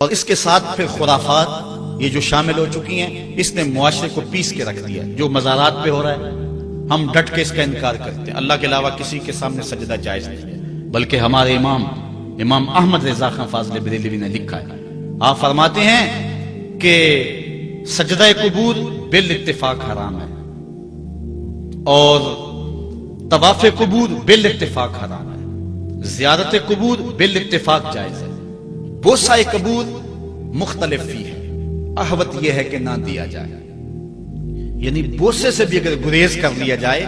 اور اس کے ساتھ پھر خرافات یہ جو شامل ہو چکی ہیں، اس نے معاشرے کو پیس کے رکھ دیا۔ جو مزارات پہ ہو رہا ہے ہم ڈٹ کے اس کا انکار کرتے ہیں، اللہ کے علاوہ کسی کے سامنے سجدہ جائز نہیں، بلکہ ہمارے امام احمد رضا خان فاضل بریلوی نے لکھا ہے، آپ فرماتے ہیں کہ سجدہ قبور بالاتفاق حرام ہے اور طواف قبور بالاتفاق حرام ہے، زیارت قبور بالاتفاق جائز ہے، بوسہ قبور مختلف فی ہے، احوط یہ ہے کہ نہ دیا جائے، یعنی بوسے سے بھی اگر گریز کر لیا جائے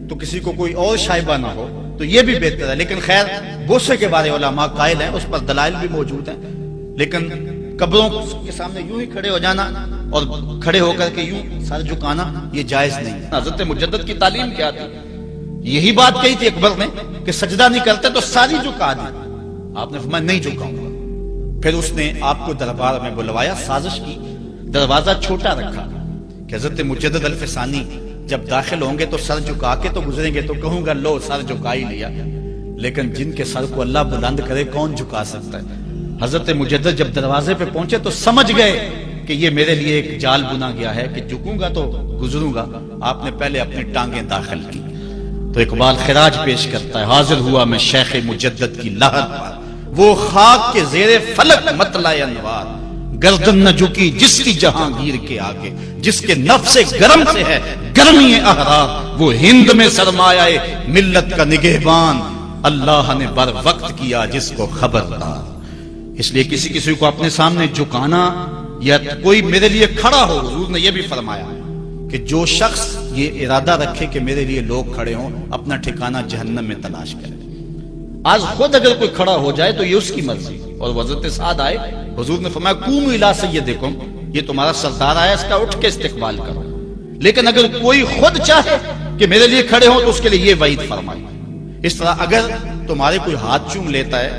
تو کسی کو کوئی اور شائبہ نہ ہو تو یہ بھی بہتر ہے۔ لیکن خیر بوسے کے بارے علماء قائل ہیں، اس پر دلائل بھی موجود ہیں، لیکن قبروں کے سامنے یوں ہی کھڑے ہو جانا اور کھڑے ہو کر کے یوں سر جھکانا یہ جائز نہیں۔ حضرت مجدد کی تعلیم کیا تھی؟ یہی بات کہی تھی اکبر نے کہ سجدہ نہیں کرتے تو ساری جھکا دی، آپ نے فرمایا نہیں جھکاؤں گا۔ پھر اس نے آپ کو دربار میں بلوایا، سازش کی، دروازہ چھوٹا رکھا کہ حضرت مجدد الفسانی جب داخل ہوں گے تو سر جھکا کے تو گزریں گے تو کہوں گا لو سر جھکا ہی لیا، لیکن جن کے سر کو اللہ بلند کرے کون جھکا سکتا ہے۔ حضرت مجدد جب دروازے پہ پہنچے تو سمجھ گئے کہ یہ میرے لیے ایک جال بنا گیا ہے کہ جھکوں گا تو گزروں گا، آپ نے پہلے اپنی ٹانگیں داخل کی۔ تو اقبال خراج پیش کرتا ہے، حاضر ہوا میں شیخ مجدد کی لحد پر، وہ خاک کے زیر فلک مطلع انوار، گردن نہ جھکی جس کی جہانگیر کے آگے، جس کے نفس گرم سے ہے گرمی احرار، وہ ہند میں سرمایہ ملت کا نگہبان، اللہ نے بر وقت کیا جس کو خبردار۔ اس لیے کسی کو اپنے سامنے جھکانا یا کوئی میرے لیے کھڑا ہو، حضور نے یہ بھی فرمایا کہ جو شخص یہ ارادہ رکھے کہ میرے لیے لوگ کھڑے ہوں اپنا ٹھکانہ جہنم میں تلاش کرے۔ آج خود اگر کوئی کھڑا ہو جائے تو یہ اس کی مرضی، اور حضرت سعد آئے، حضور نے فرمایا قوموا الی سیدکم، یہ تمہارا سردار آیا، اس کا اٹھ کے استقبال کرو۔ لیکن اگر کوئی خود چاہے کہ میرے لیے کھڑے ہوں تو اس کے لیے یہ وعید فرمائی۔ اس طرح اگر تمہارے کوئی ہاتھ چوم لیتا ہے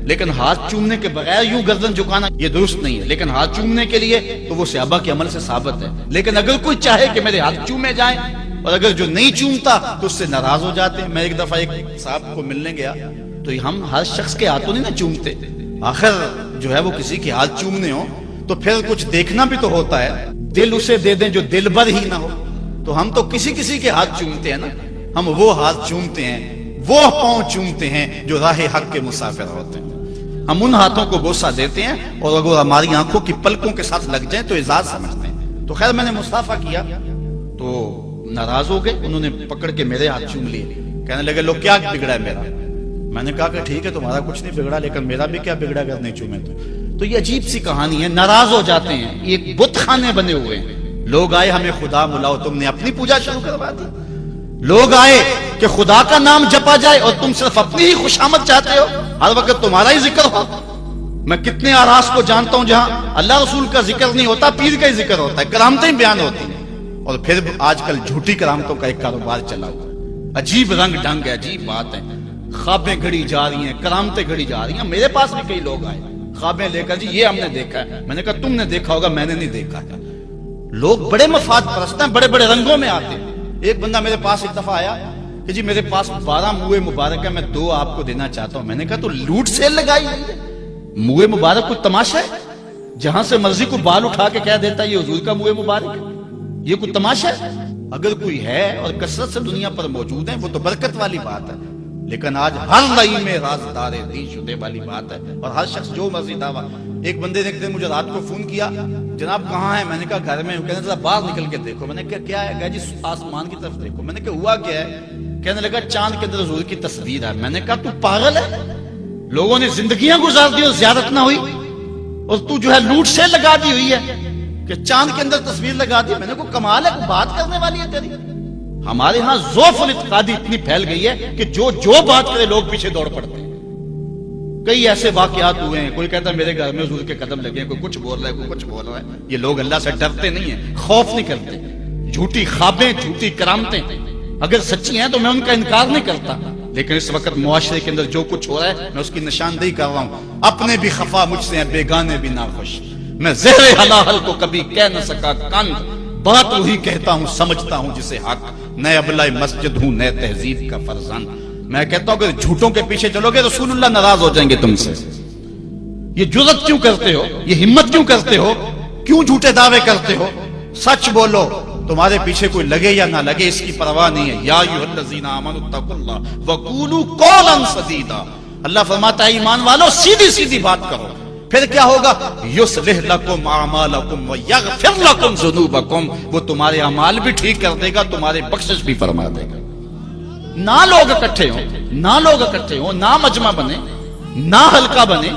لیکن ہاتھ چومنے کے بغیر یوں گردن جھکانا یہ درست نہیں ہے، لیکن ہاتھ چومنے کے لیے تو وہ صحابہ کے عمل سے ثابت ہے۔ لیکن اگر کوئی چاہے کہ میرے ہاتھ چومے جائیں اور اگر جو نہیں چومتا تو اس سے ناراض ہو جاتے ہیں۔ میں ایک دفعہ ایک صاحب کو ملنے گیا تو ہم ہر شخص کے ہاتھوں نہیں نہ چومتے، آخر جو ہے وہ کسی کے ہاتھ چومنے ہو تو پھر کچھ دیکھنا بھی تو ہوتا ہے، دل اسے دے دیں جو دل بر ہی نہ ہو، تو ہم تو کسی کے ہاتھ چومتے ہیں نا، ہم وہ ہاتھ چومتے ہیں، وہ پاؤں چومتے ہیں جو راہ حق کے مسافر ہوتے ہیں، ہم ان ہاتھوں کو بوسہ دیتے ہیں اور اگر ہماری آنکھوں کی پلکوں کے ساتھ لگ جائیں تو اعزاز سمجھتے ہیں۔ تو خیر میں نے مصافحہ کیا تو ناراض ہو گئے، انہوں نے پکڑ کے میرے ہاتھ چوم لیے، کہنے لگے لو کیا بگڑا ہے میرا؟ میں نے کہا کہ ٹھیک ہے تمہارا کچھ نہیں بگڑا لیکن میرا بھی کیا بگڑا اگر نہیں چومے تو یہ عجیب سی کہانی ہے، ناراض ہو جاتے ہیں، ایک بت خانے بنے ہوئے ہیں، لوگ آئے ہمیں خدا بلاؤ، تم نے اپنی پوجا شروع کروا دی، لوگ آئے کہ خدا کا نام جپا جائے اور تم صرف اپنی ہی خوشامد چاہتے ہو، ہر وقت تمہارا ہی ذکر ہو۔ میں کتنے آراس کو جانتا ہوں جہاں اللہ رسول کا ذکر نہیں ہوتا، پیر کا ہی ذکر ہوتا ہے، کرامتیں بیان ہوتی ہیں، اور پھر آج کل جھوٹی کرامتوں کا ایک کاروبار چلا ہوا، عجیب رنگ ڈھنگ ہے، عجیب بات ہے، خوابیں گھڑی جا رہی ہیں، کرامتیں گھڑی جا رہی ہیں۔ میرے پاس بھی کئی لوگ آئے خوابیں لے کر، جی یہ ہم نے دیکھا ہے، میں نے کہا تم نے دیکھا ہوگا میں نے نہیں دیکھا ہے۔ لوگ بڑے مفاد پرست ہیں، بڑے بڑے رنگوں میں آتے ہیں۔ ایک بندہ میرے پاس ایک دفعہ آیا کہ جی میرے پاس 12 موئے مبارک ہے، میں 2 آپ کو دینا چاہتا ہوں۔ میں نے کہا تو لوٹ سیل لگائی ہے، موئے مبارک کوئی تماشا ہے جہاں سے مرضی کو بال اٹھا کے کہہ دیتا ہے یہ حضور کا موئے مبارک ہے؟ یہ کوئی تماشا ہے؟ اگر کوئی ہے اور کثرت سے دنیا پر موجود ہیں وہ تو برکت والی بات ہے، لیکن آج ہر نئی میں رازدار دی شدے والی بات ہے، اور ہر شخص جو مرضی دعویٰ۔ ایک بندے نے ایک دن مجھے رات کو فون کیا، جناب کہاں ہیں؟ میں نے کہا گھر میں ہوں۔ کہنے لگا باہر نکل کے دیکھو۔ میں نے کہا کیا ہے؟ کہا جی آسمان کی طرف دیکھو۔ میں نے کہا ہوا کیا ہے؟ کہنے لگا چاند کے اندر حضور کی تصویر ہے۔ میں نے کہا تو پاگل ہے، لوگوں نے زندگیاں گزار دی اور زیارت نہ ہوئی، اور تو جو ہے لوٹ سے لگا دی ہوئی ہے کہ چاند کے اندر تصویر لگا دی۔ میں نے کہا کمال ہے، بات کرنے والی ہے تیری۔ ہمارے ہاں ذوف الاعتقادی اتنی پھیل گئی ہے کہ جو بات کرے لوگ پیچھے دوڑ پڑتے ہیں۔ کئی ایسے واقعات ہوئے ہیں، کوئی کہتا ہے میرے گھر میں حضور کے قدم لگے ہیں، کوئی کچھ بول رہا ہے، کوئی کچھ بول رہا ہے۔ یہ لوگ اللہ سے ڈرتے نہیں ہیں، خوف نہیں کرتے۔ جھوٹی خوابیں، جھوٹی کرامتیں اگر سچی ہیں تو میں ان کا انکار نہیں کرتا، لیکن اس وقت معاشرے کے اندر جو کچھ ہو رہا ہے میں اس کی نشاندہی کر رہا ہوں۔ اپنے بھی خفا مجھ سے ہیں، بیگانے بھی ناخوش، میں زہر حلاحل کو کبھی کہہ نہ سکا کند، بات وہی کہتا ہوں سمجھتا ہوں جسے حق، نئے ابلہ مسجد ہوں نئے تہذیب کا فرزند۔ میں کہتا ہوں کہ جھوٹوں کے پیچھے چلو گے رسول اللہ ناراض ہو جائیں گے تم سے۔ یہ جرأت کیوں کرتے ہو؟ یہ ہمت کیوں کرتے ہو؟ کیوں جھوٹے دعوے کرتے ہو؟ سچ بولو، تمہارے پیچھے کوئی لگے یا نہ لگے اس کی پرواہ نہیں ہے۔ یا ایھا الذین آمنوا اتقوا اللہ وقولوا قولا سدیدا، اللہ فرماتا ہے ایمان والو سیدھی سیدھی بات کرو، پھر کیا ہوگا؟ یصلح لکم اعمالکم ویغفر لکم ذنوبکم، وہ تمہارے اعمال بھی ٹھیک کر دے گا، تمہارے بخشش بھی فرما دے گا۔ نہ لوگ اکٹھے ہوں، نہ مجمع بنے، نہ حلقہ بنے،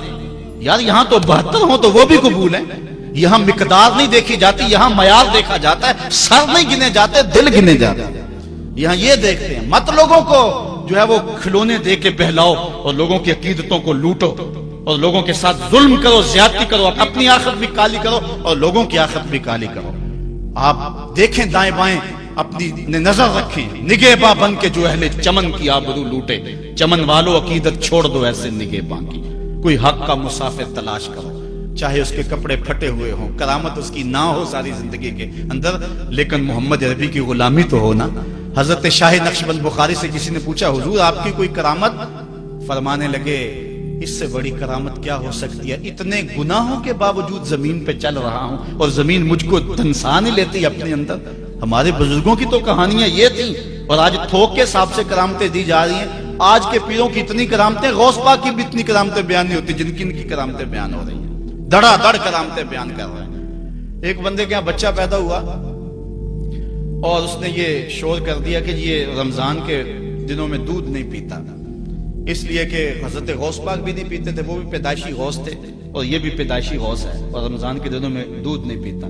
یار یہاں تو 72 ہوں تو وہ بھی قبول ہیں۔ یہاں مقدار نہیں دیکھی جاتی، یہاں معیار دیکھا جاتا ہے، سر نہیں گنے جاتے، دل گنے جاتے ہیں۔ یہاں یہ دیکھتے ہیں، مت لوگوں کو جو ہے وہ کھلونے دے کے بہلاؤ اور لوگوں کی عقیدتوں کو لوٹو اور لوگوں کے ساتھ ظلم کرو، زیادتی کرو، اپنی آخرت بھی کالی کرو اور لوگوں کی آخرت بھی کالی کرو۔ آپ دیکھیں دائیں بائیں، اپنی نظر رکھیں، نگہباں بن کے جو اہل چمن کی آبرو لوٹے۔ چمن والو عقیدت چھوڑ دو ایسے نگہباں کی، کوئی حق کا مسافر تلاش کرو، چاہے اس کے کپڑے پھٹے ہوئے ہوں، کرامت اس کی نہ ہو ساری زندگی کے اندر، لیکن محمد عربی کی غلامی تو ہو نا۔ حضرت شاہ نقشبند بخاری سے کسی نے پوچھا حضور آپ کی کوئی کرامت؟ فرمانے لگے اس سے بڑی کرامت کیا ہو سکتی ہے؟ اتنے گناہوں کے باوجود زمین پہ چل رہا ہوں اور زمین مجھ کو دنسا نہیں لیتی اپنے اندر۔ ہمارے بزرگوں کی تو کہانیاں یہ تھیں، اور آج تھوک کے حساب سے کرامتیں دی جا رہی ہیں۔ آج کے پیروں کی اتنی کرامتیں، غوث پاک کی بھی اتنی کرامتیں بیان نہیں ہوتی جن کی کرامتیں بیان ہو رہی ہیں، دڑا دڑ کرامتیں بیان کر رہے ہیں۔ ایک بندے کے یہاں بچہ پیدا ہوا اور اس نے یہ شور کر دیا کہ یہ رمضان کے دنوں میں دودھ نہیں پیتا، اس لیے کہ حضرت غوث پاک بھی نہیں پیتے تھے، وہ بھی پیدائشی غوث تھے اور یہ بھی پیدائشی غوث ہے، اور رمضان کے دنوں میں دودھ نہیں پیتا۔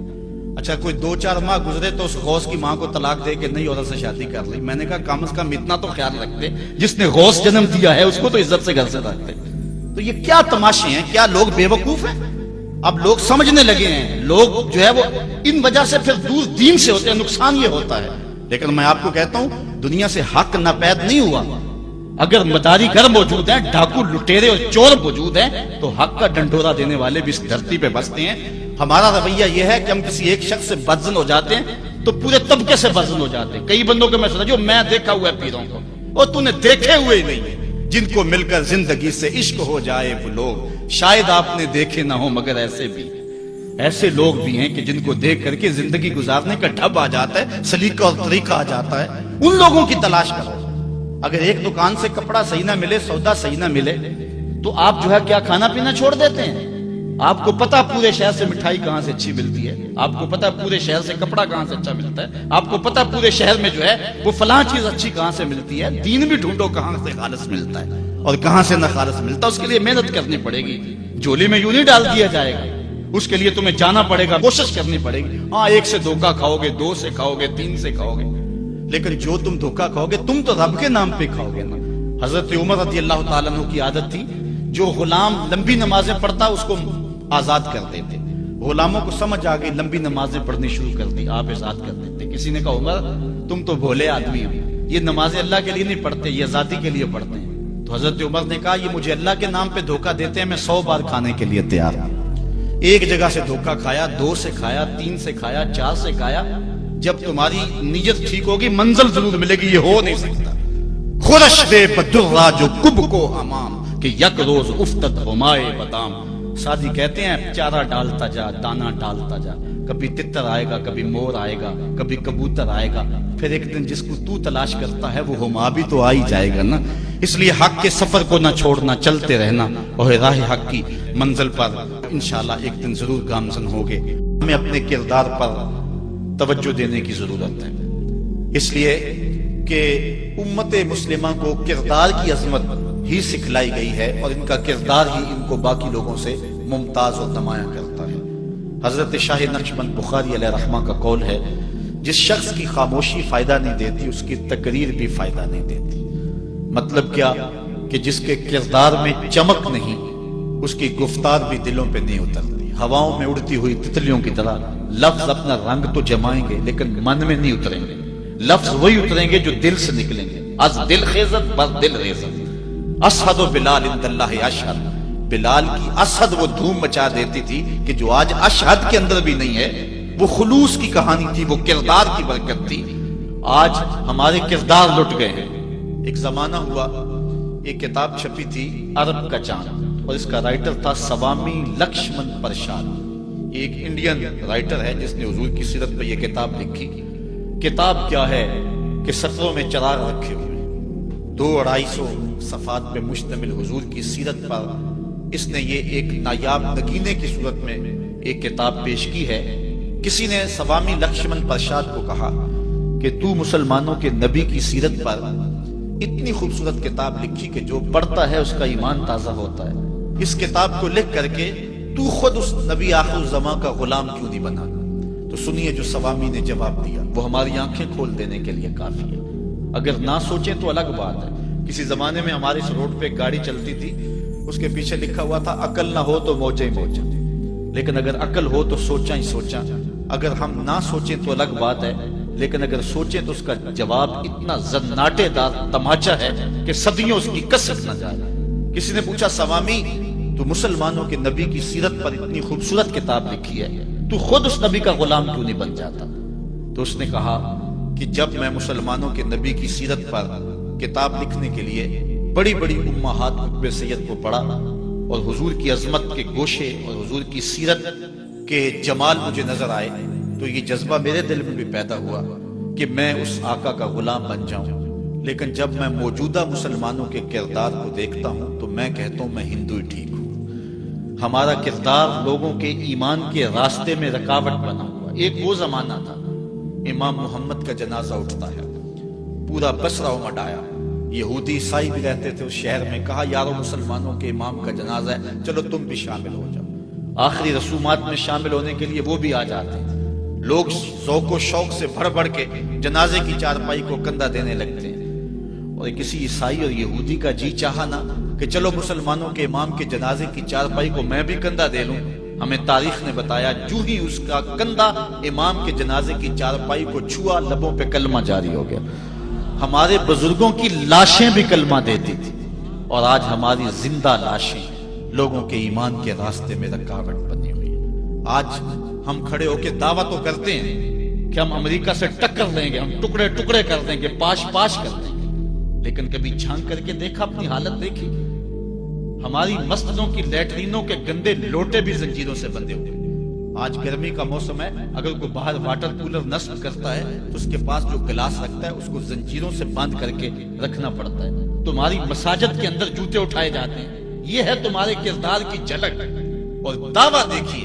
اچھا کوئی 2-4 ماہ گزرے تو اس غوث کی ماں کو طلاق دے کے نئی عورت سے شادی کر لی۔ میں نے کہا کم از کم اتنا تو خیال رکھتے، جس نے غوث جنم دیا ہے اس کو تو عزت سے گھر سے رکھتے۔ تو یہ کیا تماشے ہیں؟ کیا لوگ بے وقوف ہیں؟ اب لوگ سمجھنے لگے ہیں، لوگ جو ہے وہ ان وجہ سے پھر دور دین سے ہوتے ہیں، نقصان یہ ہوتا ہے۔ لیکن میں آپ کو کہتا ہوں دنیا سے حق ناپید نہیں ہوا۔ اگر مداری گر موجود ہیں، ڈاکو لٹیرے اور چور موجود ہیں، تو حق کا ڈنڈورا دینے والے بھی اس دھرتی پہ بستے ہیں۔ ہمارا رویہ یہ ہے کہ ہم کسی ایک شخص سے بدزن ہو جاتے ہیں تو پورے طبقے سے بدزن ہو جاتے ہیں۔ کئی بندوں کو میں سمجھو میں دیکھا ہوا ہے پیروں کو، اور تو نے دیکھے ہوئے ہی نہیں، جن کو مل کر زندگی سے عشق ہو جائے وہ لوگ شاید آپ نے دیکھے نہ ہو، مگر ایسے لوگ بھی ہیں کہ جن کو دیکھ کر کے زندگی گزارنے کا ڈھب آ جاتا ہے، سلیقہ اور طریقہ آ جاتا ہے۔ ان لوگوں کی تلاش کرو۔ اگر ایک دکان سے کپڑا صحیح نہ ملے، سودا صحیح نہ ملے، تو آپ جو ہے کیا کھانا پینا چھوڑ دیتے ہیں؟ آپ کو پتا پورے شہر سے مٹھائی کہاں سے اچھی ملتی ہے، آپ کو پتا پورے شہر سے کپڑا کہاں سے اچھا ملتا ہے، آپ کو پتا پورے شہر میں جو ہے وہ فلاں چیز اچھی کہاں سے ملتی ہے۔ دین بھی ڈھونڈو کہاں سے خالص ملتا ہے اور کہاں سے نہ خالص ملتا، اس کے لیے محنت کرنی پڑے گی۔ جولی میں یوں نہیں ڈال دیا جائے گا، اس کے لیے تمہیں جانا پڑے گا، کوشش کرنی پڑے گی۔ ہاں ایک سے دھوکہ کھاؤ گے، 2 سے کھاؤ گے، 3 سے کھاؤ گے، لیکن جو تم دھوکہ کھاؤ گے تم تو رب کے نام پہ کھاؤ گے نا۔ حضرت عمر رضی اللہ تعالیٰ عنہ کی عادت تھی، جو غلام لمبی نمازیں پڑھتا اس کو آزاد کر دیتے۔ غلاموں کو سمجھ آ گئی، لمبی نمازیں پڑھنی شروع کر دی، آپ آزاد کر دیتے۔ کسی نے کہا عمر تم تو بھولے آدمی ہو، یہ نمازیں اللہ کے لیے نہیں پڑھتے، یہ ذاتی کے لیے پڑھتے ہیں۔ تو حضرت عمر نے کہا یہ مجھے اللہ کے نام پہ دھوکہ دیتے ہیں، میں 100 بار کھانے کے لیے تیار ہوں۔ ایک جگہ سے دھوکہ کھایا، 2 سے کھایا، 3 سے کھایا، 4 سے کھایا، جب تمہاری نیت ٹھیک ہوگی منزل ضرور ملے گی، یہ ہو نہیں سکتا۔ خورش دے بدرا جو کب کو امام کہ یک روز افتد ہمائے بدام۔ سادی کہتے ہیں چارہ ڈالتا جا، دانا ڈالتا جا، کبھی تتر آئے گا، کبھی مور آئے گا، کبھی کبوتر آئے گا، پھر ایک دن جس کو تو تلاش کرتا ہے وہ ہما بھی تو آ ہی جائے گا نا۔ اس لیے حق کے سفر کو نہ چھوڑنا، چلتے رہنا اور راہ حق کی منزل پر انشاءاللہ ایک دن ضرور گامزن ہوگے۔ ہمیں اپنے کردار پر توجہ دینے کی ضرورت ہے، اس لیے کہ امت مسلمہ کو کردار کی عظمت ہی سکھلائی گئی ہے اور ان کا کردار ہی ان کو باقی لوگوں سے ممتاز اور نمایاں کرتا ہے۔ حضرت شاہ نقشبند بخاری علیہ رحمہ کا قول ہے، جس شخص کی خاموشی فائدہ نہیں دیتی اس کی تقریر بھی فائدہ نہیں دیتی۔ مطلب کیا کہ جس کے کردار میں چمک نہیں اس کی گفتار بھی دلوں پہ نہیں اترتی۔ ہواؤں میں اڑتی ہوئی تتلیوں کی طرح لفظ اپنا رنگ تو جمائیں گے لیکن من میں نہیں اتریں گے۔ لفظ وہی اتریں گے جو دل سے نکلیں گے۔ از دل خیزت بر دل ریزت، اسحد و بلال عند اللہ اشہد۔ بلال کی اسحد وہ دھوم مچا دیتی تھی کہ جو آج اشہد کے اندر بھی نہیں ہے، وہ خلوص کی کہانی تھی، وہ کردار کی برکت تھی۔ آج ہمارے کردار لٹ گئے ہیں۔ ایک زمانہ ہوا، ایک کتاب چھپی تھی عرب کا چاند، اور اس کا رائٹر تھا سوامی لکشمن پرساد. ایک انڈین رائٹر ہے جس نے حضور کی سیرت پہ یہ کتاب لکھی. کتاب کیا ہے کہ سطروں میں چراغ رکھے ہوئے 200-250 صفحات پہ مشتمل حضور کی سیرت پر اس نے یہ ایک نایاب نگینے کی صورت میں ایک کتاب پیش کی ہے. کسی نے سوامی لکشمن پرساد کو کہا کہ تو مسلمانوں کے نبی کی سیرت پر اتنی خوبصورت کتاب لکھی کہ جو پڑھتا ہے اس کا ایمان تازہ ہوتا ہے. اس کتاب کو لکھ کر کے تو خود اس نبی آخر الزمان کا غلام کیوں نہیں بنا؟ تو سنیے جو سوامی نے جواب دیا، وہ ہماری آنکھیں کھول دینے کے لیے کافی ہے. اگر نہ سوچیں تو الگ بات ہے. کسی زمانے میں ہمارے اس روڈ پہ ایک گاڑی چلتی تھی، اس کے پیچھے لکھا ہوا تھا عقل نہ ہو تو موجہ ہی موجہ. لیکن اگر عقل ہو تو سوچا ہی سوچا. اگر ہم نہ سوچیں تو الگ بات ہے، لیکن اگر سوچیں تو اس کا جواب اتنا زناٹے دار تماچا ہے کہ صدیوں اس کی کسر نہ جائے. کسی نے پوچھا سوامی تو مسلمانوں کے نبی کی سیرت پر اتنی خوبصورت کتاب لکھی ہے، تو خود اس نبی کا غلام کیوں نہیں بن جاتا؟ تو اس نے کہا کہ جب میں مسلمانوں کے نبی کی سیرت پر کتاب لکھنے کے لیے بڑی بڑی امہات قطب سید کو پڑھا اور حضور کی عظمت کے گوشے اور حضور کی سیرت کے جمال مجھے نظر آئے، تو یہ جذبہ میرے دل میں بھی پیدا ہوا کہ میں اس آقا کا غلام بن جاؤں. لیکن جب میں موجودہ مسلمانوں کے کردار کو دیکھتا ہوں تو میں کہتا ہوں میں ہندو ہی ٹھیک ہوں. ہمارا کردار لوگوں کے ایمان کے راستے میں رکاوٹ بنا ہوا. ایک وہ زمانہ تھا امام محمد کا جنازہ اٹھتا ہے، پورا بصرہ امڈ آیا. یہودی عیسائی بھی رہتے تھے اس شہر میں. کہا یارو مسلمانوں کے امام کا جنازہ ہے، چلو تم بھی شامل ہو جاؤ. آخری رسومات میں شامل ہونے کے لیے وہ بھی آ جاتے ہیں. لوگ ذوق و شوق سے بڑھ بڑھ کے جنازے کی چارپائی کو کندھا دینے لگتے ہیں. اور کسی عیسائی اور یہودی کا جی چاہا نا کہ چلو مسلمانوں کے امام کے جنازے کی چارپائی کو میں بھی کندھا دے لوں. ہمیں تاریخ نے بتایا جو ہی اس کا کندھا امام کے جنازے کی چارپائی کو چھوا، لبوں پہ کلمہ جاری ہو گیا. ہمارے بزرگوں کی لاشیں بھی کلمہ دیتی تھی، اور آج ہماری زندہ لاشیں لوگوں کے ایمان کے راستے میں رکاوٹ بنی ہوئی. آج ہم کھڑے ہو کے دعویٰ تو کرتے ہیں کہ ہم امریکہ سے ٹکر لیں گے، ہم ٹکڑے ٹکڑے کر دیں گے، پاش پاش کر دیں گے. لیکن کبھی جھانک کر کے دیکھا اپنی حالت دیکھی؟ ہماری مسجدوں کی لیٹرینوں کے گندے لوٹے بھی زنجیروں سے بندھے ہوئے. آج گرمی کا موسم ہے، اگر کوئی باہر واٹر کولر نصب کرتا ہے تو اس کے پاس جو گلاس رکھتا ہے اس کو زنجیروں سے باندھ کر کے رکھنا پڑتا ہے. تمہاری مساجد کے اندر جوتے اٹھائے جاتے ہیں. یہ ہے تمہارے کردار کی جھلک. اور دعویٰ دیکھیے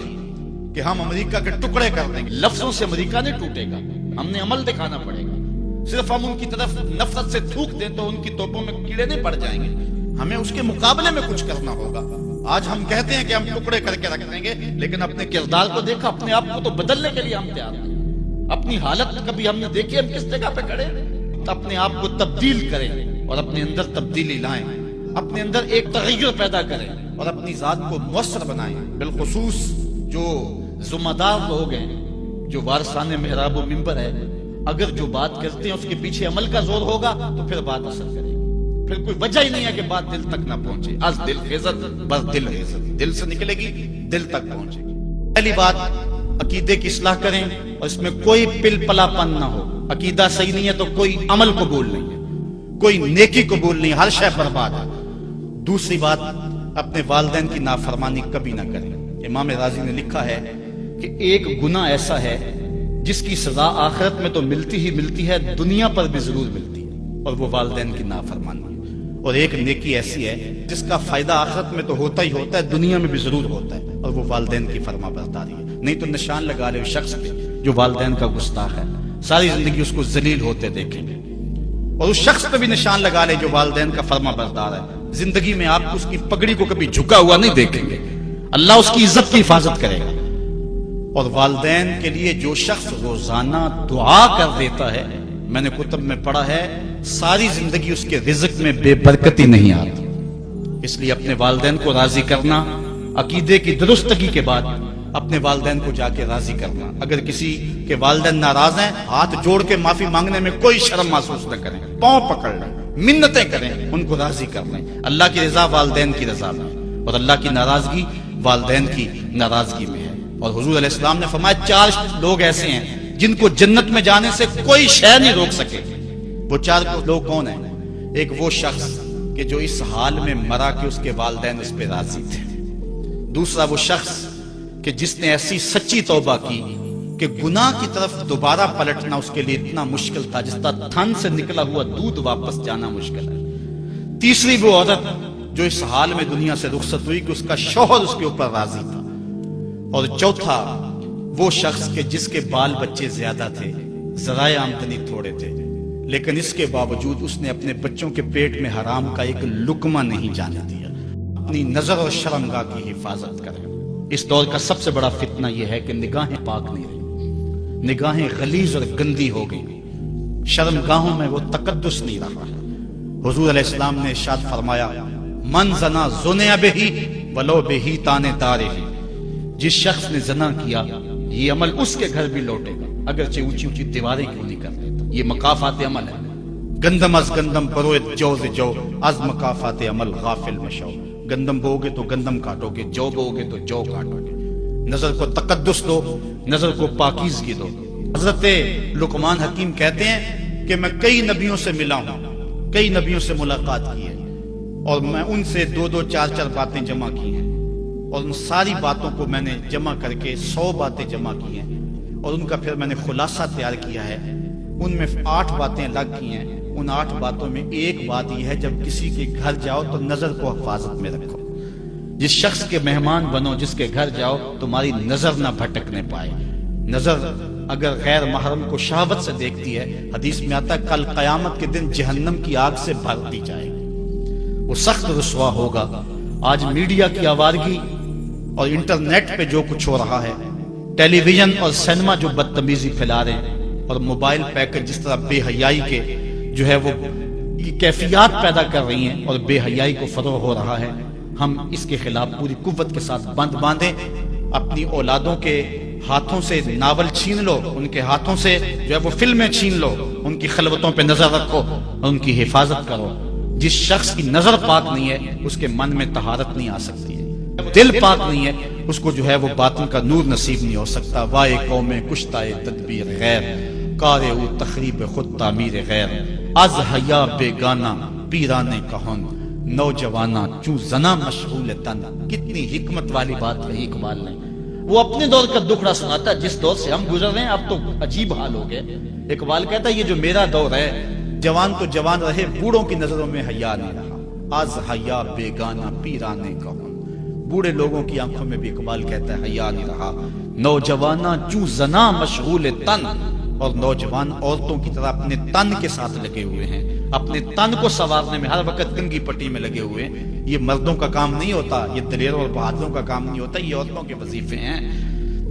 کہ ہم امریکہ کے ٹکڑے کر دیں گے. لفظوں سے امریکہ نہیں ٹوٹے گا، ہم نے عمل دکھانا پڑے گا. صرف ہم ان کی طرف نفرت سے تھوک دیں تو ان کی توپوں میں کیڑے نہیں پڑ جائیں گے. ہمیں اس کے مقابلے میں کچھ کرنا ہوگا. آج ہم کہتے ہیں کہ ہم ٹکڑے کر کے رکھ دیں گے، لیکن اپنے کردار کو دیکھا، اپنے آپ کو تو بدلنے کے لیے ہم تیار ہیں. اپنی حالت کبھی ہم نے دیکھی ہم کس جگہ پہ کھڑے؟ اپنے آپ کو تبدیل کریں اور اپنے اندر تبدیلی لائیں، اپنے اندر ایک تغیر پیدا کریں اور اپنی ذات کو مؤثر بنائیں. بالخصوص جو ذمہ دار لوگ ہیں، جو وارثان محراب و منبر ہے، اگر جو بات کرتے ہیں اس کے پیچھے عمل کا زور ہوگا تو پھر بات اثر کرے گی. پھر کوئی وجہ ہی نہیں ہے کہ بات دل تک نہ پہنچے. از دل خیزت بس دل خیزت، دل سے نکلے گی دل تک پہنچے گی. پہلی بات عقیدے کی اصلاح کریں اور اس میں کوئی پل پلا پن نہ ہو. عقیدہ صحیح نہیں ہے تو کوئی عمل قبول نہیں ہے، کوئی نیکی قبول نہیں، ہر شے برباد ہے. دوسری بات، اپنے والدین کی نافرمانی کبھی نہ کریں. امام رازی نے لکھا ہے کہ ایک گناہ ایسا ہے جس کی سزا آخرت میں تو ملتی ہی ملتی ہے، دنیا پر بھی ضرور ملتی ہے، اور وہ والدین کی نافرمانی. اور ایک نیکی ایسی ہے جس کا فائدہ آخرت میں تو ہوتا ہی ہوتا ہے، دنیا میں بھی ضرور ہوتا ہے، اور وہ والدین کی فرما برداری ہے. نہیں تو نشان لگا لے شخص پہ جو والدین کا گستاخ ہے، ساری زندگی اس کو ذلیل ہوتے دیکھیں گے. اور اس شخص پہ بھی نشان لگا لے جو والدین کا فرما بردار ہے، زندگی میں آپ اس کی پگڑی کو کبھی جھکا ہوا نہیں دیکھیں گے. اللہ اس کی عزت کی حفاظت کرے گا. اور والدین کے لیے جو شخص روزانہ دعا کر دیتا ہے، میں نے کتب میں پڑھا ہے، ساری زندگی اس کے رزق میں بے برکتی نہیں آتی. اس لیے اپنے والدین کو راضی کرنا، عقیدے کی درستگی کے بعد اپنے والدین کو جا کے راضی کرنا. اگر کسی کے والدین ناراض ہیں، ہاتھ جوڑ کے معافی مانگنے میں کوئی شرم محسوس نہ کریں، پاؤں پکڑ لیں، منتیں کریں، ان کو راضی کر لیں. اللہ کی رضا والدین کی رضا میں، اور اللہ کی ناراضگی والدین کی ناراضگی میں ہے. اور حضور علیہ السلام نے فرمایا 4 لوگ ایسے ہیں جن کو جنت میں جانے سے کوئی شے نہیں روک سکے. وہ 4 لوگ کون ہیں؟ ایک وہ شخص کہ جو اس حال میں مرا کہ اس کے والدین اس پہ راضی تھے۔ دوسرا وہ شخص کہ جس نے ایسی سچی توبہ کی کہ گناہ کی طرف دوبارہ پلٹنا اس کے لیے اتنا مشکل تھا جس طرح تھن سے نکلا ہوا دودھ واپس جانا مشکل ہے۔ تیسری وہ عورت جو اس حال میں دنیا سے رخصت ہوئی کہ اس کا شوہر اس کے اوپر راضی تھا۔ اور چوتھا وہ شخص کہ جس کے بال بچے زیادہ تھے، ذرائع آمدنی تھوڑے تھے، لیکن اس کے باوجود اس نے اپنے بچوں کے پیٹ میں حرام کا ایک لقمہ نہیں جانے دیا۔ اپنی نظر اور شرمگاہ کی حفاظت کریں۔ اس دور کا سب سے بڑا فتنہ یہ ہے کہ نگاہیں پاک نہیں رہی، نگاہیں غلیظ اور گندی ہو گئی، شرمگاہوں میں وہ تقدس نہیں رہا ہے۔ حضور علیہ السلام نے ارشاد فرمایا، من زنا زنیا بہی ولو بہی تانے دارے ہی، جس شخص نے زنا کیا یہ عمل اس کے گھر بھی لوٹے گا، اگرچہ اونچی اونچی دیواریں کیوں نہیں کر دیتا۔ یہ مکافات عمل ہے۔ گندم از گندم پرویت جو جو از مکافات عمل غافل مشو۔ گندم بو گے تو گندم کاٹو گے، جو بو گے تو جو کاٹو گے۔ نظر کو تقدس دو، نظر کو پاکیزگی دو۔ حضرت لقمان حکیم کہتے ہیں کہ میں کئی نبیوں سے ملا ہوں، کئی نبیوں سے ملاقات کی ہے، اور میں ان سے 2-2 4-4 باتیں جمع کی ہیں، اور ان ساری باتوں کو میں نے جمع کر کے 100 باتیں جمع کی ہیں، اور ان کا پھر میں نے خلاصہ تیار کیا ہے۔ ان میں 8 باتیں الگ کی ہیں۔ ان 8 باتوں میں ایک بات یہ ہے، جب کسی کے گھر جاؤ تو نظر کو حفاظت میں رکھو۔ جس شخص کے مہمان بنو، جس کے گھر جاؤ، تمہاری نظر نہ بھٹکنے پائے۔ نظر اگر غیر محرم کو شہوت سے دیکھتی ہے، حدیث میں آتا ہے کل قیامت کے دن جہنم کی آگ سے بھر دی جائے گی، وہ سخت رسوا ہوگا۔ آج میڈیا کی آوارگی اور انٹرنیٹ پہ جو کچھ ہو رہا ہے، ٹیلی ویژن اور سینما جو بدتمیزی پھیلا رہے ہیں، اور موبائل پیکج جس طرح بے حیائی کے جو ہے وہ کیفیات پیدا کر رہی ہیں اور بے حیائی کو فروغ ہو رہا ہے، ہم اس کے خلاف پوری قوت کے ساتھ بند باندھیں۔ اپنی اولادوں کے ہاتھوں سے ناول چھین لو، ان کے ہاتھوں سے جو ہے وہ فلمیں چھین لو، ان کی خلوتوں پہ نظر رکھو اور ان کی حفاظت کرو۔ جس شخص کی نظر پاک نہیں ہے اس کے من میں طہارت نہیں آ سکتی ہے، دل پاک نہیں ہے اس کو جو ہے وہ باطن کا نور نصیب نہیں ہو سکتا۔ وائے قوم کشتائے تدبیر غیر، کارے او تخریب خود تعمیر غیر، از حیا بیگانہ پیرانے کہن، نوجوانہ چوں زنا مشغول تن۔ کتنی حکمت والی بات کہی اقبال نے۔ وہ اپنے دور کا دکھڑا سناتا ہے، جس دور سے ہم گزر رہے ہیں اب تو عجیب حال ہو گئے۔ اقبال کہتا ہے یہ جو میرا دور ہے، جوان تو جوان رہے، بوڑھوں کی نظروں میں حیا نہیں رہا۔ از حیا بیگانہ پیرانے کہن، بوڑھے لوگوں کی آنکھوں میں بھی اقبال کہتا ہے حیا نہیں رہا۔ نوجوانہ چوں زنا مشغول تن، اور نوجوان عورتوں کی طرح اپنے تن کے ساتھ لگے ہوئے ہیں، اپنے تن کو سنوارنے میں ہر وقت کنگھی پٹی میں لگے ہوئے ہیں۔ یہ مردوں کا کام نہیں ہوتا، یہ دلیروں اور بہادروں کا کام نہیں ہوتا، یہ عورتوں کے وظیفے ہیں۔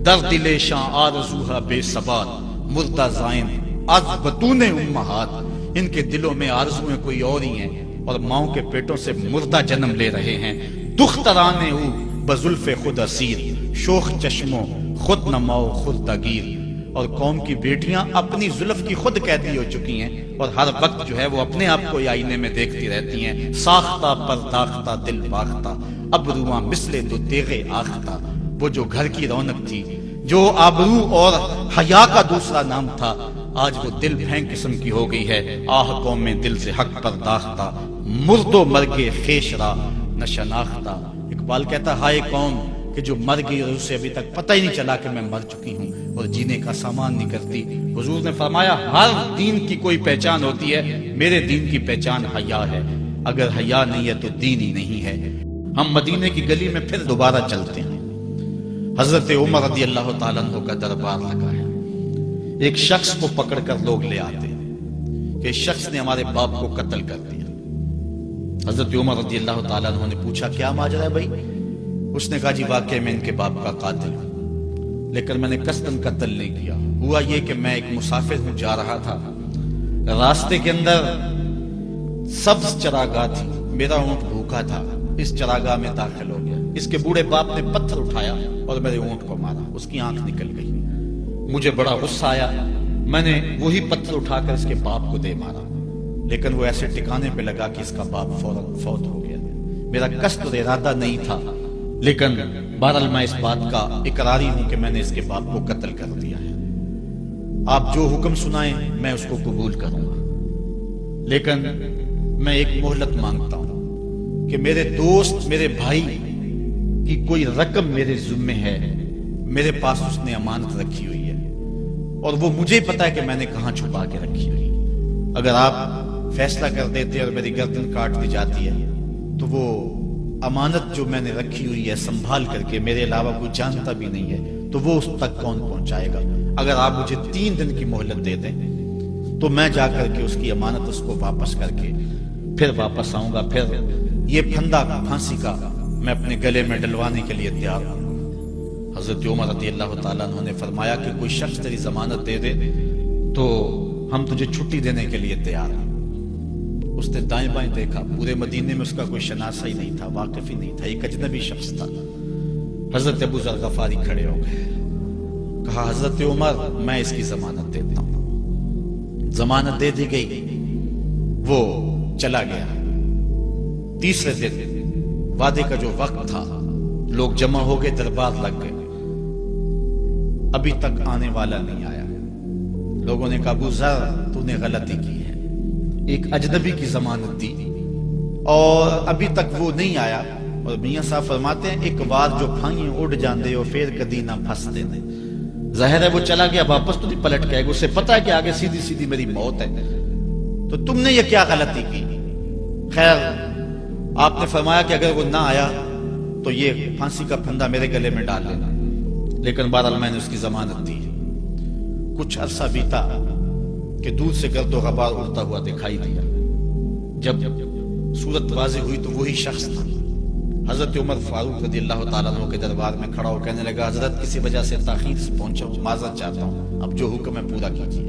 در دل شاں آرزوہا بے ثبات، مردہ زائن از بطون امہات۔ ان کے دلوں میں آرزویں کوئی اور ہی ہیں، اور ماؤں کے پیٹوں سے مردہ جنم لے رہے ہیں۔ دخترانے او بزلف خود اسیر، شوخ چشموں خود نماؤ خود دگیر۔ اور قوم کی بیٹیاں اپنی زلف کی خود قیدی ہو چکی ہیں، اور ہر وقت جو ہے وہ اپنے آپ کو آئینے میں دیکھتی رہتی ہیں۔ ساختہ پرداختہ دل باختہ، ابروان مثل دو تیغ آختہ۔ وہ جو گھر کی رونق تھی، جو آبرو اور حیا کا دوسرا نام تھا، آج وہ دل پھینک قسم کی ہو گئی ہے۔ آہ قوم میں دل سے حق پرداختہ، مرد و مرگے خیش را نہ شناختہ۔ اقبال کہتا ہائے قوم کہ جو مر گئی اور اسے ابھی تک پتہ ہی نہیں چلا کہ میں مر چکی ہوں اور جینے کا سامان نہیں کرتی۔ حضور نے فرمایا ہر دین کی کوئی پہچان ہوتی ہے، میرے دین کی پہچان حیا ہے، اگر حیا نہیں ہے تو دین ہی نہیں ہے۔ ہم مدینے کی گلی میں پھر دوبارہ چلتے ہیں۔ حضرت عمر رضی اللہ تعالیٰ عنہ کا دربار لگا ہے۔ ایک شخص کو پکڑ کر لوگ لے آتے ہیں کہ شخص نے ہمارے باپ کو قتل کر دیا۔ حضرت عمر رضی اللہ تعالیٰ عنہ نے پوچھا کیا ماجرا ہے بھائی؟ اس نے کہا جی واقعی میں ان کے باپ کا قاتل ہوں، لیکن میں نے قصداً قتل نہیں کیا۔ ہوا یہ کہ میں ایک مسافر ہوں، جا رہا تھا، راستے کے اندر سبز چراگاہ تھی، میرا اونٹ بھوکا تھا، اس چراگاہ میں داخل ہو گیا۔ اس کے بوڑھے باپ نے پتھر اٹھایا اور میرے اونٹ کو مارا، اس کی آنکھ نکل گئی۔ مجھے بڑا غصہ آیا، میں نے وہی پتھر اٹھا کر اس کے باپ کو دے مارا، لیکن وہ ایسے ٹھکانے پہ لگا کہ اس کا باپ فوراً فوت ہو گیا۔ میرا قصد اور ارادہ نہیں تھا، لیکن بہرحال میں اس بات کا اقراری ہوں کہ میں نے اس کے باپ کو قتل کر دیا ہے۔ آپ جو حکم سنائیں میں اس کو قبول کروں گا، لیکن میں ایک مہلت مانگتا ہوں۔ کہ میرے دوست میرے بھائی کی کوئی رقم میرے ذمے ہے، میرے پاس اس نے امانت رکھی ہوئی ہے اور وہ مجھے پتا ہے کہ میں نے کہاں چھپا کے رکھی ہوئی. اگر آپ فیصلہ کر دیتے اور میری گردن کاٹ دی جاتی ہے تو وہ امانت جو میں نے رکھی ہوئی ہے سنبھال کر کے میرے علاوہ کوئی جانتا بھی نہیں ہے تو وہ اس تک کون پہنچائے گا. اگر آپ مجھے 3 دن کی مہلت دے دیں تو میں جا کر کے اس کی امانت اس کو واپس کر کے پھر واپس آؤں گا، پھر یہ پھندا پھانسی کا میں اپنے گلے میں ڈلوانے کے لیے تیار ہوں. حضرت عمر رضی اللہ تعالیٰ عنہ نے فرمایا کہ کوئی شخص تیری ضمانت دے دے تو ہم تجھے چھٹی دینے کے لیے تیار ہیں. اس نے دائیں بائیں دیکھا، پورے مدینے میں اس کا کوئی شناسہ ہی نہیں تھا، واقف ہی نہیں تھا، ایک اجنبی شخص تھا. حضرت ابو ذر غفاری کھڑے ہو گئے، کہا حضرت عمر میں اس کی ضمانت دیتا ہوں. ضمانت دے دی گئی، وہ چلا گیا. تیسرے دن وعدے کا جو وقت تھا لوگ جمع ہو گئے، دربار لگ گئے، ابھی تک آنے والا نہیں آیا. لوگوں نے کہا ابو ذر تو نے غلطی کی ہے، ایک اجنبی کی ضمانت دی اور ابھی تک وہ نہیں آیا. اور میاں صاحب فرماتے ہیں ایک بار جو پھائیں اڑ جاندے ہو پھر کدی نہ پھنستے نے. ظاہر ہے وہ چلا گیا، واپس تو نہیں پلٹ کے آئے گا، اسے پتا ہے کہ آگے سیدھی سیدھی میری موت ہے، تو تم نے یہ کیا غلطی کی. خیر آپ نے فرمایا کہ اگر وہ نہ آیا تو یہ پھانسی کا پھندا میرے گلے میں ڈال لینا. لیکن بہرحال میں نے اس کی ضمانت دی. کچھ عرصہ بیتا کہ دور سے گرد و غبار اڑتا ہوا دکھائی دیا. جب صورت واضح ہوئی تو وہی شخص تھا. حضرت عمر فاروق رضی اللہ تعالیٰ عنہ کے دربار میں کھڑا ہو کہنے لگا حضرت کسی وجہ سے تاخیر سے پہنچا ہوں، معذرت چاہتا ہوں، اب جو حکم ہے پورا کیجیے.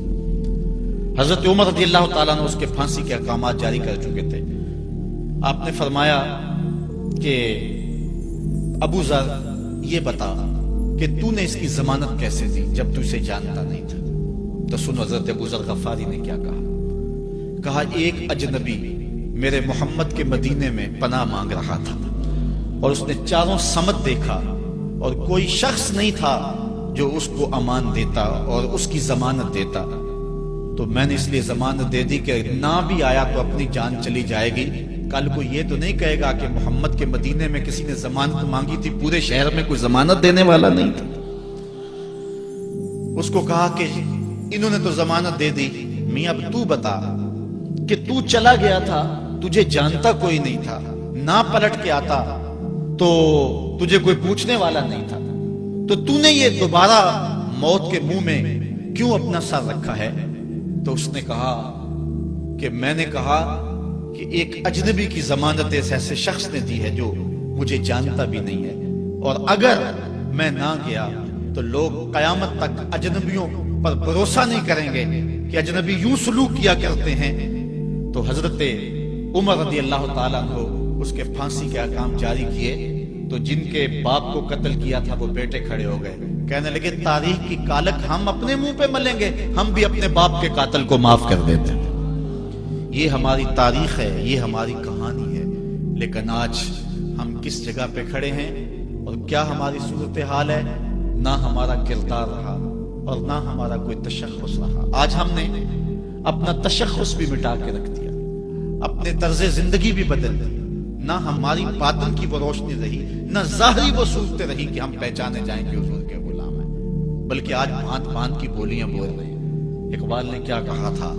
حضرت عمر رضی اللہ تعالیٰ عنہ اس کے پھانسی کے احکامات جاری کر چکے تھے. آپ نے فرمایا کہ ابو ذر یہ بتا کہ تو نے اس کی ضمانت کیسے دی جب تو اسے جانتا نہیں تھا. تو سنو حضرت ابو ذر غفاری نے کیا کہا. ایک اجنبی میرے محمد کے مدینے میں پناہ مانگ رہا تھا اور اس نے چاروں سمت دیکھا اور کوئی شخص نہیں تھا جو اس کو امان دیتا اور اس کی ضمانت دیتا. تو میں نے اس لیے ضمانت دے دی کہ نہ بھی آیا تو اپنی جان چلی جائے گی. کل کو یہ تو نہیں کہے گا کہ محمد کے مدینے میں کسی نے ضمانت مانگی تھی، پورے شہر میں کوئی ضمانت دینے والا نہیں تھا. اس کو کہا کہ انہوں نے تو ضمانت دے دی، میاں اب تو بتا کہ تو چلا گیا تھا، تجھے جانتا کوئی نہیں تھا، نہ پلٹ کے آتا تو تجھے کوئی پوچھنے والا نہیں تھا، تو تو نے یہ دوبارہ موت کے منہ میں کیوں اپنا سر رکھا ہے. تو اس نے کہا کہ میں نے کہا کہ ایک اجنبی کی ضمانت ایسے شخص نے دی ہے جو مجھے جانتا بھی نہیں ہے، اور اگر میں نہ گیا تو لوگ قیامت تک اجنبیوں پر بھروسہ نہیں کریں گے کہ اجنبی یوں سلوک کیا کرتے ہیں. تو حضرت عمر رضی اللہ تعالیٰ عنہ اس کے پھانسی کے احکام جاری کیے. تو جن کے باپ کو قتل کیا تھا وہ بیٹے کھڑے ہو گئے، کہنے لگے تاریخ کی کالک ہم اپنے منہ پہ ملیں گے، ہم بھی اپنے باپ کے قاتل کو معاف کر دیتے ہیں. یہ ہماری تاریخ ہے، یہ ہماری کہانی ہے. لیکن آج ہم کس جگہ پہ کھڑے ہیں اور کیا ہماری صورتحال ہے؟ نہ ہمارا کردار رہا اور نہ ہمارا کوئی تشخص رہا. آج ہم نے اپنا تشخص بھی مٹا کے رکھ دیا، اپنے طرز زندگی بھی بدل دی. نہ ہماری باطن کی وہ روشنی رہی، نہ ظاہری وہ صورتیں رہی کہ ہم پہچانے جائیں کہ حضور کے غلام ہیں، بلکہ آج بھانت بھانت کی بولیاں بول رہے ہیں. اقبال نے کیا کہا تھا،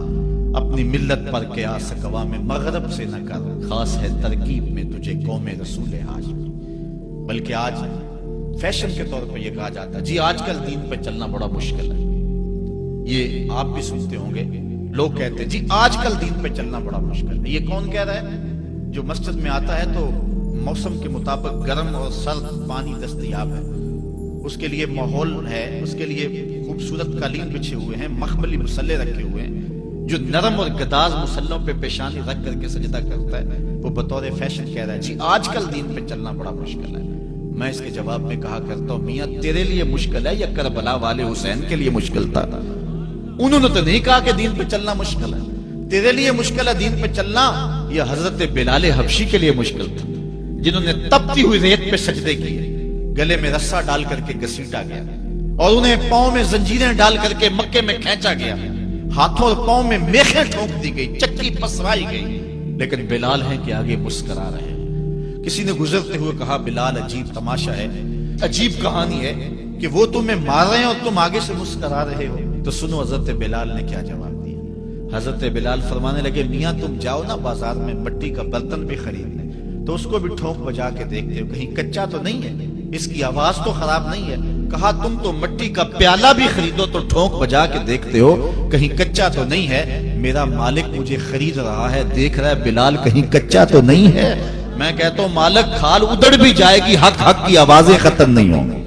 اپنی ملت پر قیاس اقوام مغرب سے نہ کر، خاص ہے ترکیب میں تجھے قوم رسول ہاشمی. بلکہ آج فیشن کے طور پہ یہ کہا جاتا ہے جی آج کل دین پہ چلنا بڑا مشکل ہے. یہ آپ بھی سنتے ہوں گے، لوگ کہتے ہیں جی آج کل دین پہ چلنا بڑا مشکل ہے. یہ کون کہہ رہا ہے؟ جو مسجد میں آتا ہے تو موسم کے مطابق گرم اور سرد پانی دستیاب ہے، اس کے لیے ماحول ہے، اس کے لیے خوبصورت قالین بچھے ہوئے ہیں، مخملی مسلے رکھے ہوئے ہیں. جو نرم اور گداز مسلوں پہ پیشانی رکھ کر کے سجدہ کرتا ہے وہ بطور فیشن کہہ رہا ہے جی آج کل دین پہ چلنا بڑا مشکل ہے. میں اس کے جواب میں کہا کرتا ہوں میاں تیرے لیے مشکل ہے یا کربلا والے حسین کے لیے مشکل تھا؟ انہوں نے تو نہیں کہا کہ دین پہ چلنا مشکل ہے. تیرے لیے مشکل ہے دین پہ چلنا یا حضرت بلال حبشی کے لیے مشکل تھا جنہوں نے تپتی ہوئی ریت پہ سجدے کیے، گلے میں رسا ڈال کر کے گھسیٹا گیا اور انہیں پاؤں میں زنجیریں ڈال کر کے مکے میں کھینچا گیا، ہاتھوں اور پاؤں میں میخیں ٹھونک دی گئی، چکی پسرائی گئی، لیکن بلال ہیں کہ آگے مسکرا رہے ہیں. کسی نے گزرتے ہوئے کہا بلال عجیب تماشا ہے، عجیب کہانی ہے کہ وہ تمہیں مار رہے ہیں اور تم آگے سے مسکرا رہے ہو۔ تو سنو حضرت بلال نے کیا جواب دیا۔ حضرت بلال فرمانے لگے میاں تم جاؤ نا بازار میں مٹی کا برتن بھی خریدنے، تو اس کو بھی ٹھونک بجا کے دیکھتے ہو کہیں کچا تو نہیں ہے، اس کی آواز تو خراب نہیں ہے۔ کہا تم تو مٹی کا پیالہ بھی خریدو تو ٹھونک بجا کے دیکھتے ہو کہیں کچا تو نہیں ہے، میرا مالک مجھے خرید رہا ہے، دیکھ رہا ہے بلال کہیں کچا تو نہیں ہے۔ میں کہتا ہوں مالک کھال ادڑ بھی جائے گی، حق حق کی آوازیں ختم نہیں ہوں گی۔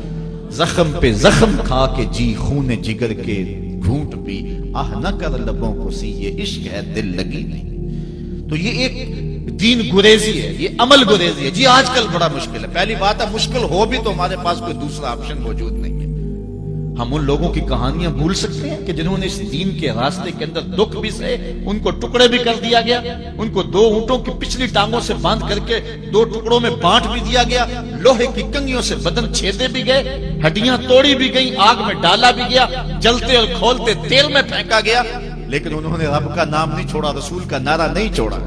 زخم پہ زخم کھا کے جی خون جگر کے گھونٹ بھی آہ نہ کر لبوں کو سی، یہ عشق ہے دل لگی نہیں۔ تو یہ ایک دین گریزی ہے، یہ عمل گریزی ہے۔ جی آج کل بڑا مشکل ہے، پہلی بات ہے مشکل ہو بھی تو ہمارے پاس کوئی دوسرا آپشن موجود نہیں ہے۔ ہم ان لوگوں کی کہانیاں بھول سکتے ہیں کہ جنہوں نے اس دین کے راستے کے اندر دکھ بھی سہے، ان کو ٹکڑے بھی کر دیا گیا، ان کو 2 اونٹوں کی پچھلی ٹانگوں سے باندھ کر کے 2 ٹکڑوں میں بانٹ بھی دیا گیا، لوہے کی کنگھیوں سے بدن چھیدے بھی گئے، ہڈیاں توڑی بھی گئیں، آگ میں ڈالا بھی گیا، جلتے اور کھولتے تیل میں پھینکا گیا، لیکن انہوں نے رب کا نام نہیں چھوڑا، رسول کا نعرہ نہیں چھوڑا۔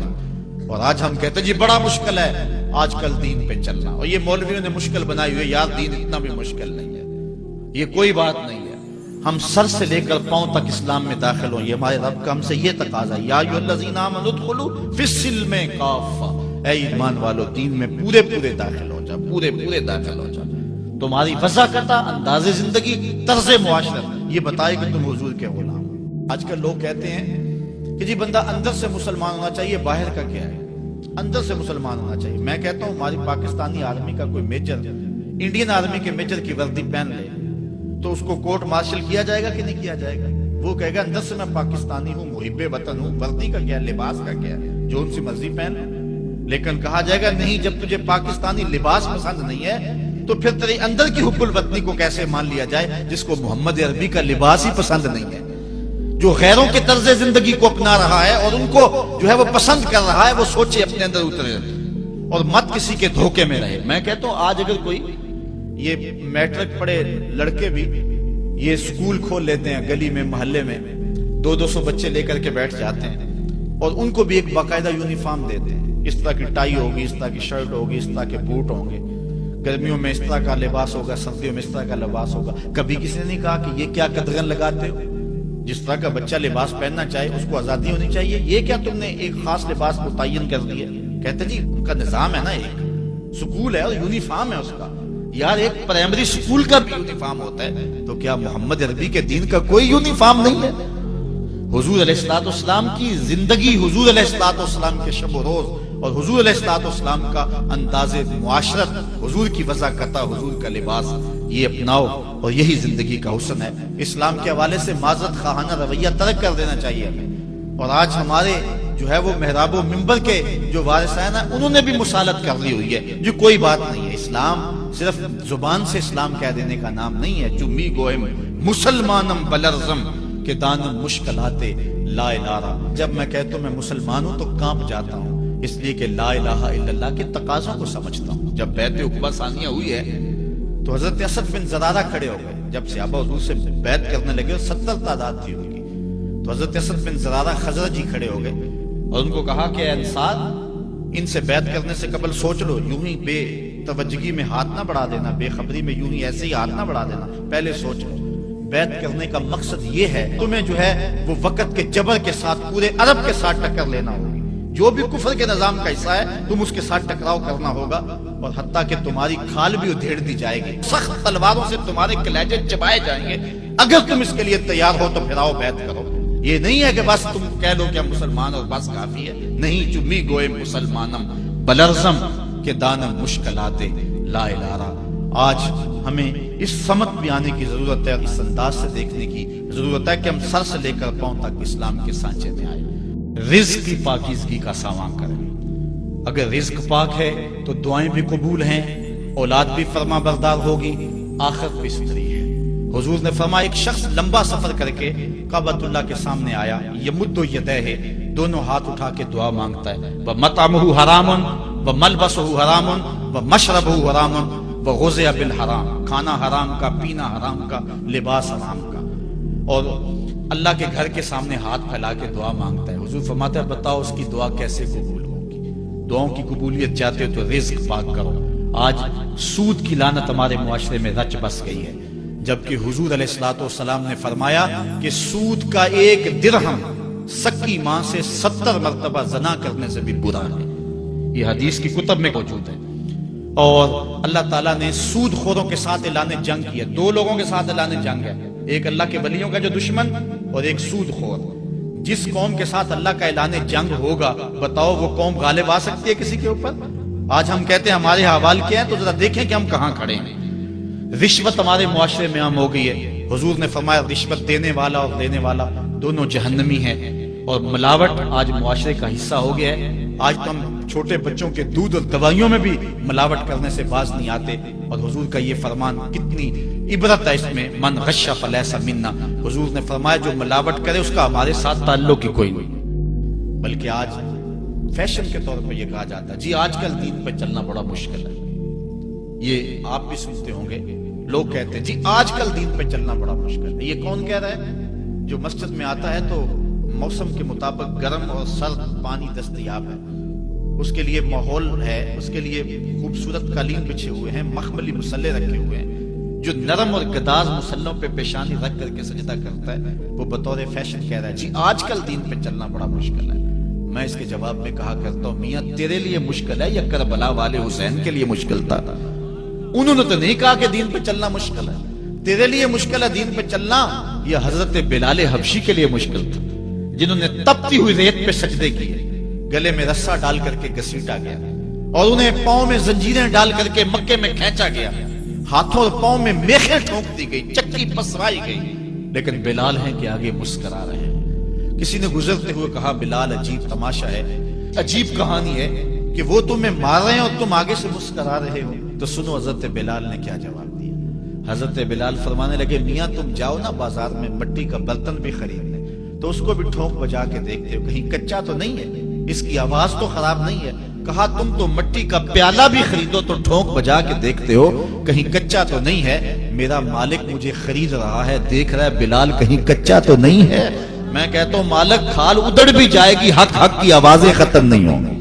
اور آج ہم کہتے ہیں جی بڑا مشکل ہے آج کل دین پہ چلنا، اور یہ مولویوں نے مشکل بنائی ہوئی، یار دین اتنا بھی مشکل نہیں ہے، یہ کوئی بات نہیں ہے۔ ہم سر سے لے کر پاؤں تک اسلام میں داخل ہوں، یہ ہمارے رب کا ہم سے یہ تقاضا ہے، یا ایھا الذین آمنوا ادخلوا فی السلم کافہ، اے ایمان والو دین میں پورے داخل ہو جاؤ، پورے داخل ہو جاؤ۔ تمہاری وضاحت انداز زندگی طرز معاشرت یہ بتائے کہ تم حضور کے غلام ہو۔ آج کل لوگ کہتے ہیں کہ جی بندہ اندر سے مسلمان ہونا چاہیے، باہر کا کیا ہے، اندر سے مسلمان ہونا چاہیے۔ میں کہتا ہوں ہماری پاکستانی آرمی کا کوئی میجر انڈین آرمی کے میجر کی وردی پہن لے تو اس کو کورٹ مارشل کیا جائے گا کہ نہیں کیا جائے گا؟ وہ کہے گا اندر سے میں پاکستانی ہوں، محب وطن ہوں، وردی کا کیا ہے، لباس کا کیا ہے، جو ان سے مرضی پہن لو۔ لیکن کہا جائے گا نہیں، جب تجھے پاکستانی لباس پسند نہیں ہے تو پھر تیرے اندر کی حب الوطنی کو کیسے مان لیا جائے جس کو محمد عربی کا لباس ہی پسند نہیں ہے، جو غیروں کے طرز زندگی کو اپنا رہا ہے اور ان کو جو ہے وہ پسند کر رہا ہے، وہ سوچے اپنے اندر اترے اور مت کسی کے دھوکے میں رہے۔ میں کہتا ہوں آج اگر کوئی یہ میٹرک پڑھے لڑکے بھی یہ سکول کھول لیتے ہیں گلی میں محلے میں، 200 بچے لے کر کے بیٹھ جاتے ہیں اور ان کو بھی ایک باقاعدہ یونیفارم دیتے ہیں، اس طرح کی ٹائی ہوگی، اس طرح کی شرٹ ہوگی، اس طرح کے بوٹ ہوں گے، گرمیوں میں اس طرح کا لباس ہوگا، سردیوں میں اس طرح کا لباس ہوگا۔ کبھی کسی نے نہیں کہا کہ یہ کیا قدغن لگاتے ہو، جس طرح کا بچہ لباس پہننا چاہے اس کو آزادی ہونی چاہیے، یہ کیا تم نے ایک خاص لباس متعین کر دیا؟ کہتے جی ان کا نظام ہے نا، ایک سکول ہے اور یونیفارم ہے اس کا، یار ایک پرائمری سکول کا بھی یونیفارم ہوتا ہے، تو کیا محمد عربی کے دین کا کوئی یونیفارم نہیں ہے؟ حضور علیہ الصلوۃ والسلام کی زندگی، حضور علیہ الصلوۃ والسلام کے شب و روز اور حضور علیہ الصلوۃ والسلام کا انداز معاشرت، حضور کی وضاحت، حضور کا لباس، یہ اپناؤ اور یہی زندگی کا حسن ہے۔ اسلام کے حوالے سے معذرت خواہانہ رویہ ترک کر دینا چاہیے ہمیں۔ اور آج ہمارے جو ہے وہ محراب و منبر کے جو وارثین ہیں انہوں نے بھی مسالت کر لی ہوئی ہے، جو کوئی بات نہیں ہے۔ اسلام صرف زبان سے اسلام کہہ دینے کا نام نہیں ہے، چمی گوئم مسلمانم بلرزم کہ دانم مشکلاتے لا الہ۔ جب میں کہتا ہوں میں مسلمان ہوں تو کانپ جاتا ہوں، اس لیے کہ لا الہ الا اللہ کے تقاضوں کو سمجھتا ہوں۔ جب بیعت عقبہ ثانیہ ہوئی ہے تو حضرت اسد بن زرارہ کھڑے ہو گئے، جب صحابہ حضور سے بیعت کرنے لگے 70 تعداد تھی ان کی، تو حضرت اسد بن زرارہ خزرجی کھڑے ہو گئے اور ان کو کہا کہ اے انصار، ان سے بیعت کرنے سے قبل سوچ لو، یوں ہی بے توجہی میں ہاتھ نہ بڑھا دینا، بے خبری میں یوں ہی ایسے ہی ہاتھ نہ بڑھا دینا، پہلے سوچ لو۔ بیعت کرنے کا مقصد یہ ہے تمہیں جو ہے وہ وقت کے جبر کے ساتھ پورے عرب کے ساتھ ٹکر لینا ہوگی، جو بھی کفر کے نظام کا حصہ ہے تم اس کے ساتھ ٹکراؤ کرنا ہوگا، اور حتیٰ کہ تمہاری کھال بھی ادھیڑ دی جائے گی، سخت تلواروں سے تمہارے کلیجے چبائے جائیں گے۔ اگر تم اس کے لیے تیار ہو تو پھر آؤ بیعت کرو۔ یہ نہیں ہے کہ بس تم کہہ لو کہ ہم مسلمان اور بس کافی ہے، نہیں، چمی گوئے مسلمانم بلرزم کہ دانم مشکلاتے لا الہ۔ آج ہمیں اس سمت بھی آنے کی ضرورت ہے، اس انداز سے دیکھنے کی ضرورت ہے کہ ہم سر سے لے کر پاؤں تک اسلام کے سانچے میں آئے، رزق کی پاکیزگی کا سامان کریں۔ اگر رزق پاک ہے تو دعائیں بھی قبول ہیں، اولاد بھی فرما بردار ہوگی، آخرت بھی ستری ہے۔ حضور نے فرمایا ایک شخص لمبا سفر کر کے کعبۃ اللہ کے سامنے آیا، یمد یدیہ، دونوں ہاتھ اٹھا کے دعا مانگتا ہے، وَمَطْعَمُهُ حَرَامٌ وَمَلْبَسُهُ حَرَامٌ وَمَشْرَبُهُ حَرَامٌ وَغُذِیَ بِالْحَرَام، کھانا حرام کا، پینا حرام کا، لباس حرام کا، اور اللہ کے گھر کے سامنے ہاتھ پھیلا کے دعا مانگتا ہے۔ حضور فرماتے ہیں بتاؤ اس کی دعا کیسے قبول ہوگی؟ دعاؤں کی قبولیت چاہتے ہو تو رزق پاک کرو۔ آج سود کی لعنت ہمارے معاشرے میں رچ بس گئی ہے، جبکہ حضور علیہ الصلوۃ والسلام نے فرمایا کہ سود کا ایک درہم سکی ماں سے 70 مرتبہ زنا کرنے سے بھی برا ہے۔ یہ حدیث کی کتب میں موجود ہے۔ اور اللہ تعالیٰ نے سود خوروں کے ساتھ اعلان جنگ کیا۔ دو لوگوں کے ساتھ اعلان جنگ ہے، ایک اللہ کے ولیوں کا جو دشمن اور ایک سود خور۔ جس قوم کے ساتھ اللہ کا اعلان جنگ ہوگا، بتاؤ وہ قوم غالب آ سکتی ہے کسی کے اوپر؟ آج ہم کہتے ہیں ہمارے حوال کیا ہے، تو ذرا دیکھیں کہ ہم کہاں کھڑے ہیں۔ رشوت ہمارے معاشرے میں عام ہو گئی ہے۔ حضور نے فرمایا رشوت دینے والا اور لینے والا دونوں جہنمی ہیں۔ اور ملاوٹ آج معاشرے کا حصہ ہو گیا ہے۔ آج تو ہم چھوٹے بچوں کے دودھ اور دوائیوں میں بھی ملاوٹ کرنے سے باز نہیں آتے۔ اور حضور کا یہ فرمان کتنی عبرت ہے اس میں، من غش فلیس منا۔ حضور نے فرمایا جو ملاوٹ کرے اس کا ہمارے ساتھ تعلق ہی کوئی نہیں۔ بلکہ آج فیشن کے طور پہ یہ کہا جاتا ہے جی آج کل دین پہ چلنا بڑا مشکل ہے۔ یہ آپ بھی سنتے ہوں گے، لوگ کہتے ہیں جی آج کل دین پہ چلنا بڑا مشکل ہے۔ یہ کون کہہ رہا ہے؟ جو مسجد میں آتا ہے تو موسم کے مطابق گرم اور سرد پانی دستیاب ہے، اس کے لیے ماحول ہے، اس کے لیے خوبصورت قالین بچھے ہوئے ہیں، مخملی مسلے رکھے ہوئے ہیں۔ جو نرم اور گداز مسلوں پہ پیشانی رکھ کر کے سجدہ کرتا ہے وہ بطور فیشن کہہ رہا ہے جی آج کل دین پہ چلنا بڑا مشکل ہے۔ میں اس کے جواب میں کہا کرتا ہوں میاں تیرے لیے مشکل ہے یا کربلا والے حسین کے لیے مشکل تھا؟ انہوں نے تو نہیں کہا کہ دین پہ چلنا مشکل ہے۔ تیرے لیے مشکل ہے دین پہ چلنا یا حضرت بلال حبشی کے لیے مشکل تھا، جنہوں نے تپتی ہوئی ریت پہ سجدے کیے، گلے میں رسا ڈال کر کے گھسیٹا گیا اور انہیں پاؤں میں زنجیریں ڈال کر کے مکے میں کھینچا گیا، ہاتھوں اور پاؤں میں میخیں ٹھونک دی گئی، چکی پسرائی گئی، لیکن بلال ہیں کہ آگے مسکرا رہے ہیں۔ کسی نے گزرتے ہوئے کہا بلال عجیب تماشا ہے، عجیب کہانی ہے کہ وہ تمہیں مار رہے ہیں اور تم آگے سے مسکرا رہے ہو۔ تو سنو حضرت بلال نے کیا جواب دیا۔ حضرت بلال فرمانے لگے میاں تم جاؤ نا بازار میں مٹی کا برتن بھی خریدنے، تو اس کو بھی ٹھونک بجا کے دیکھتے ہو کہیں کچا تو نہیں ہے، اس کی آواز تو خراب نہیں ہے۔ کہا تم تو مٹی کا پیالہ بھی خریدو تو ٹھونک بجا کے دیکھتے ہو کہیں کچا تو نہیں ہے۔ میرا مالک مجھے خرید رہا ہے، دیکھ رہا ہے بلال کہیں کچا تو نہیں ہے۔ میں کہتا ہوں مالک کھال ادڑ بھی جائے گی، حق حق کی آوازیں ختم نہیں ہوں گی۔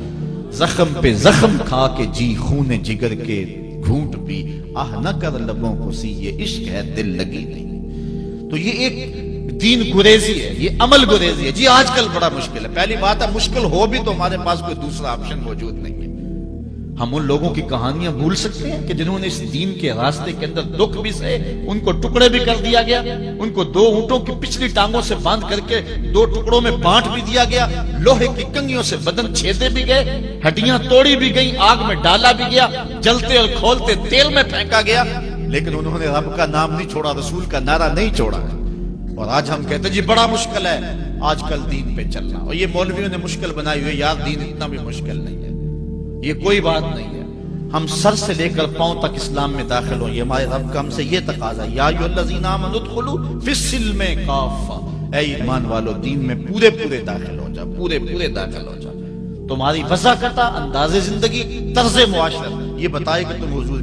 زخم پہ زخم کھا کے جی خون جگر کے گھونٹ بھی آہ نہ کر لبوں کو سی، یہ عشق ہے دل لگی نہیں۔ تو یہ ایک دین گریزی ہے، یہ عمل گریزی ہے۔ جی آج کل بڑا مشکل ہے، پہلی بات ہے مشکل ہو بھی تو ہمارے پاس کوئی دوسرا آپشن موجود نہیں ہے۔ ہم ان لوگوں کی کہانیاں بھول سکتے ہیں کہ جنہوں نے اس دین کے راستے کے اندر دکھ بھی سہے، ان کو ٹکڑے بھی کر دیا گیا، ان کو 2 اونٹوں کی پچھلی ٹانگوں سے باندھ کر کے 2 ٹکڑوں میں بانٹ بھی دیا گیا، لوہے کی کنگھیوں سے بدن چھیدے بھی گئے، ہڈیاں توڑی بھی گئیں، آگ میں ڈالا بھی گیا، جلتے اور کھولتے تیل میں پھینکا گیا، لیکن انہوں نے رب کا نام نہیں چھوڑا، رسول کا نعرہ نہیں چھوڑا۔ اور آج ہم کہتے ہیں جی بڑا مشکل ہے آج کل دین پہ چلنا، اور یہ مولویوں نے مشکل بنائی ہوئی، یار دین اتنا بھی مشکل نہیں ہے، یہ کوئی بات نہیں ہے۔ ہم سر سے لے کر پاؤں تک اسلام میں داخل ہوں، یہ ہمارے رب کا ہم سے یہ تقاضا ہے، یا ایھا الذین آمنوا ادخلوا فی السلم کافہ، اے ایمان والو دین میں پورے داخل ہو جا، پورے داخل ہو جا۔ تمہاری وضاحت، انداز زندگی، طرز معاشرت یہ بتائے کہ تم حضور